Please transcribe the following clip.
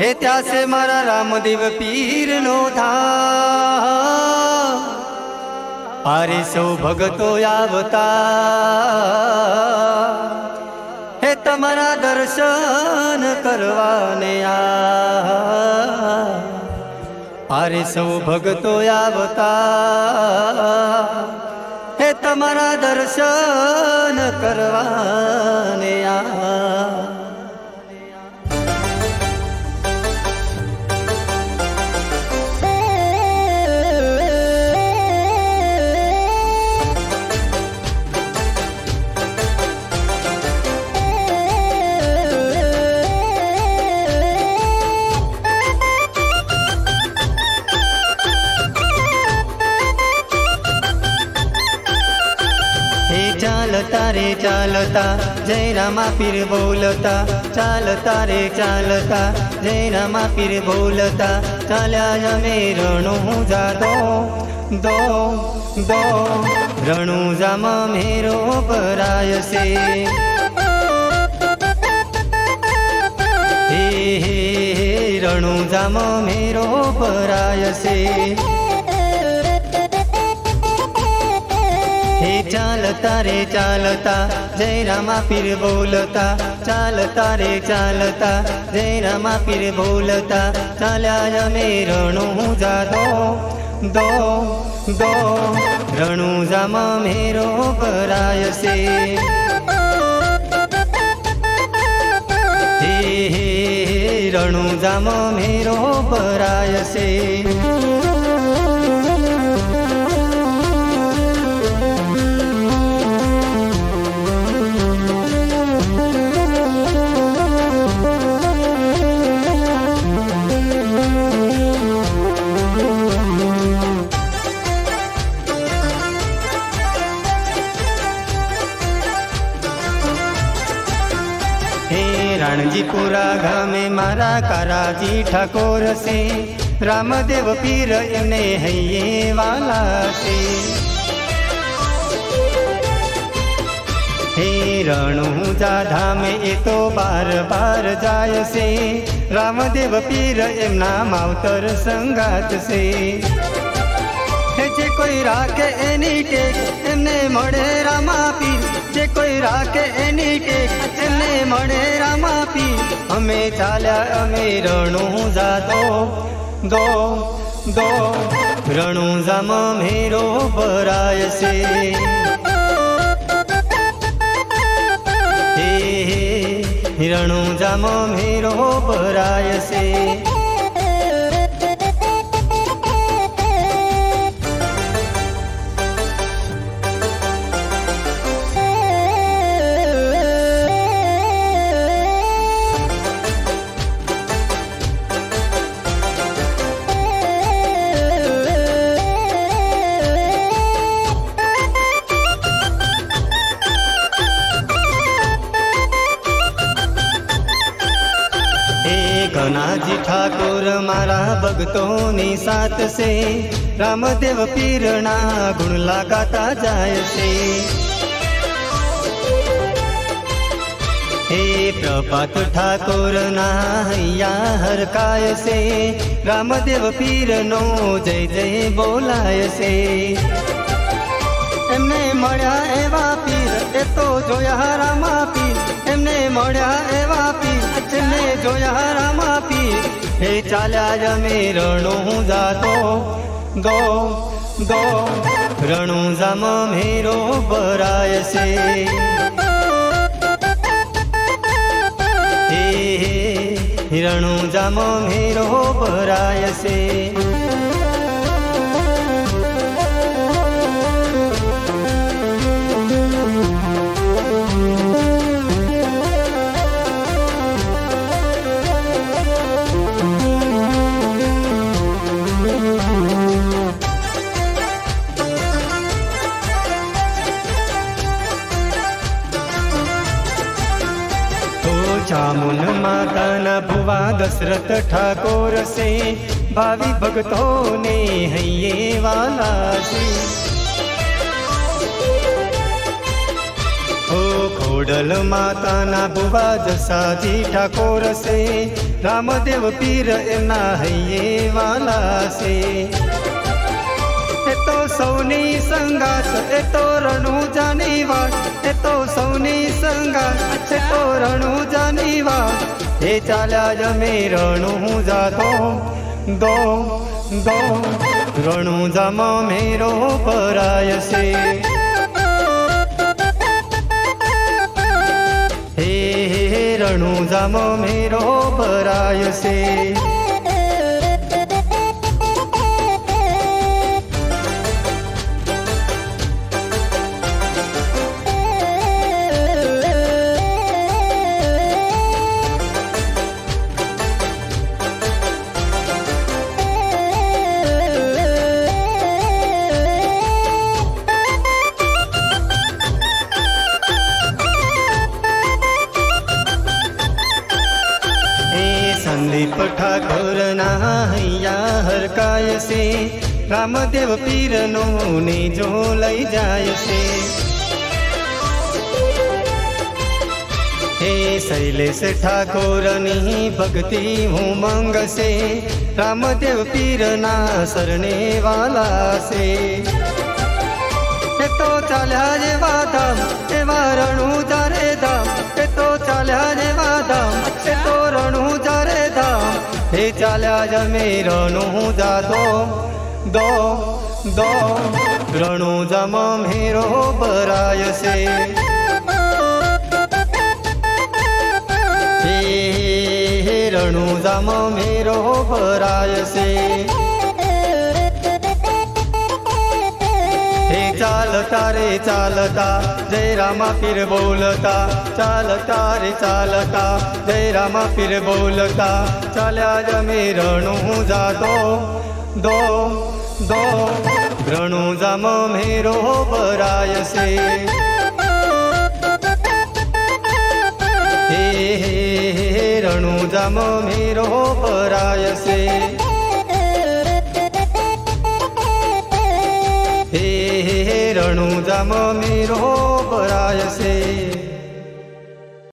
हे त्यासे मारा रामदेव पीर नो धाम। अरे सौ भगतो आवता हे तमारा दर्शन करवाने आ। अरे सौ भगतो आवता हे तमारा दर्शन करवाने आ। चालता रे चालता जय रामा पीर बोलता, चालता रे चालता जय रामा पीर बोलता। चाल्या जमे रणु जादो दो दो रणु जाम मेरो पराय से। हे रणु जाम मेरो पराय से। हे चालता रे चालता जय रामा पीर बोलता, चालता रे चालता जय रामा पीर बोलता। चाल्या जमे रणु जादो दो दो रणु जाम मेरो पराय से। हे रणु जाम मेरो पराय से। रणजीपुरा गामे मारा काराजी ठाकोर से। रामदेव पीर एमने हइये वाला से। हे रणुजा धाम ए तो बार बार जाय से। रामदेव पीर एमना मावतर संगात से। हे जे कोई राखे एनी टेक एमने मळे रामा पीर। जे कोई राखे एनी टेक एमने मळे रामा पीर। अमे चाल्या अमे रणु जादो दो दो रणु जाम मेरो पराय से। हे रणु जाम मेरो पराय से। कनाजी ठाकुर मारा भगतोनी साथ से। रामदेव पीरना गुण लगाता जाय से। हे प्रभात ठाकुर ना हैया हरकाय से। रामदेव पीर नो जय जय बोलाय से। एमने मळ्या एवा पीर ए तो जोया रामा पीर। एमने मळ्या एवा पीर एमने जोया रामा पीर। हे चाल्या जमे रणु जादो दो दो रणु जाम मेरो पराय से। हे रणु जाम मेरो पराय से। चामुन माताना भुवा दशरथ ठाकोर से। भावी भगतों ने हइये वाला से। ओ खोडल माताना भुवा जसाजी ठाकोर से। રામદેવ પીર એમના હૈયે વાલા છે એ તો સૌની સંગાત એ તો રણુજાની વાત એ તો સૌની સંગાત એ તો રણુજાની વાત એ ચાલ્યા જમે રણુજા દો રણુજામાં મેરો ભરાય છે હે રણુજામાં મેરો ભરાય છે સંદીપ ઠાકોરના હૈયા હરકાય છે રામદેવ પીરનો ને જો લઈ જાય છે હે શૈલેષ ઠાકોરની ભક્તિ ઉમંગ છે રામદેવ પીરના શરણે વાલા છે એ તો ચાલ્યા જેવા ધામ એવા રણુજા રે ધામ એ તો ચાલ્યા જેવા ધામ એ તો રણુજા રે ધામ એ ચાલ્યા જમે રણુજા દો રણુજામાં મેરો ભરાય છે હે રણુજામાં મેરો ભરાય છે ચાલતા રે ચાલતા જય રામા પીર બોલતા ચાલતા રે ચાલતા જય રામા પીર બોલતા ચાલ્યા જમે રણુજા દો રણુજામાં મેરો ભરાય છે હે રણુજામાં મેરો ભરાય છે હે રણુજામાં મેરો ભરાય છે।